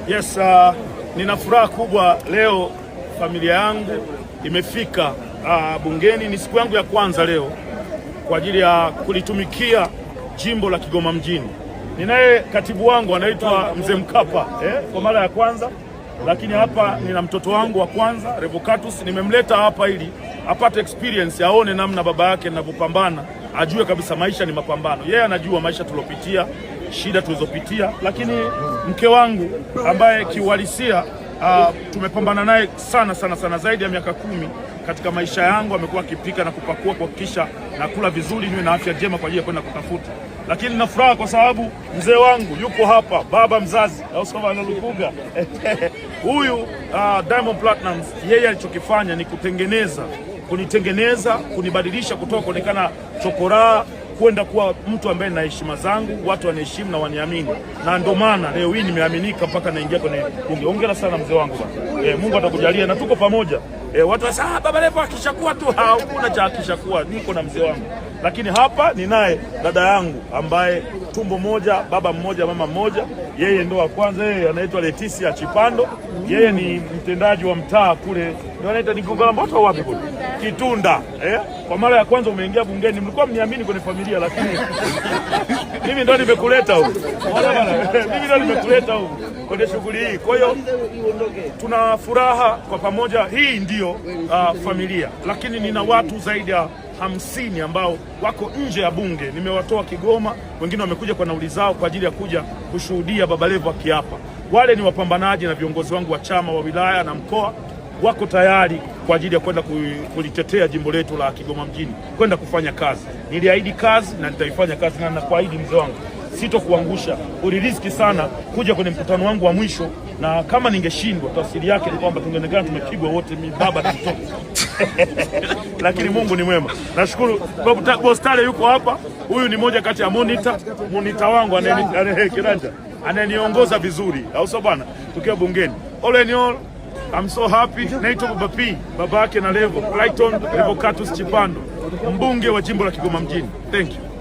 Yes, nina furaha kubwa leo, familia yangu imefika bungeni. Ni siku yangu ya kwanza leo kwa ajili ya kulitumikia jimbo la Kigoma mjini. Ninaye katibu wangu anaitwa Mzee Mkapa kwa mara ya kwanza, lakini hapa nina mtoto wangu wa kwanza Revocatus. Nimemleta hapa ili apate experience, aone namna baba yake ninavyopambana, ajue kabisa maisha ni mapambano. Yeye anajua maisha tulopitia, shida tulizopitia, lakini mke wangu ambaye kiuhalisia tumepambana naye sana zaidi ya miaka 10 katika maisha yangu. Amekuwa akipika na kupakua kuhakikisha nakula vizuri, niwe na afya njema kwa ajili ya kwenda kutafuta. Lakini nina furaha kwa sababu mzee wangu yuko hapa, baba mzazi au sema analukuga huyu Diamond Platnumz, yeye alichokifanya ni kunitengeneza, kunibadilisha kutoka kuonekana chokoraa kwenda kuwa mtu ambaye na heshima zangu, watu wanaheshimu na waniamini, na ndio maana leo hii nimeaminika mpaka naingia kwenye bunge. Hongera sana mzee wangu bwana. Mungu atakujalia na tuko pamoja. Watu wasema Baba Levo akishakuwa tu, hakuna cha akishakuwa, niko na mzee wangu. Lakini hapa ninaye dada yangu ambaye tumbo moja, baba mmoja, mama mmoja. Yeye ndo wa kwanza, yeye anaitwa Leticia Chipando. Yeye ni mtendaji wa mtaa kule, ndio anaita ni Gongola Mboto wapi kule Kitunda. Kwa mara ya kwanza umeingia bungeni, mlikuwa mniamini kwenye familia, lakini mimi ndo nimekuleta huko. Mimi ndo nimekuleta huko kwenye shughuli hii. Kwa hiyo tuna furaha kwa pamoja. Hii ndio familia, lakini nina watu zaidi ya 50 ambao wako nje ya bunge. Nimewatoa Kigoma, wengine wamekuja kwa nauli zao kwa ajili ya kuja kushuhudia Baba Levo akiapa. Wale ni wapambanaji na viongozi wangu wa chama wa wilaya na mkoa, wako tayari kwa ajili ya kwenda kulitetea jimbo letu la Kigoma mjini, kwenda kufanya kazi. Niliahidi kazi na nitaifanya kazi, na nakuahidi mzee wangu sitokuangusha. Uliriski sana kuja kwenye mkutano wangu wa mwisho, na kama ningeshindwa, tafsiri yake ni kwamba tungeonekana tumepigwa wote, mimi baba na mtoto lakini Mungu ni mwema. Nashukuru Boss Tale yuko hapa. Huyu ni moja kati ya monitor wangu kiranja, ananiongoza vizuri, au sio bwana, tukiwa bungeni. All in all, I'm so happy. Naitwa Baba P, baba yake na Levo, Clayton Revocatus Chipando, mbunge wa jimbo la Kigoma mjini. Thank you.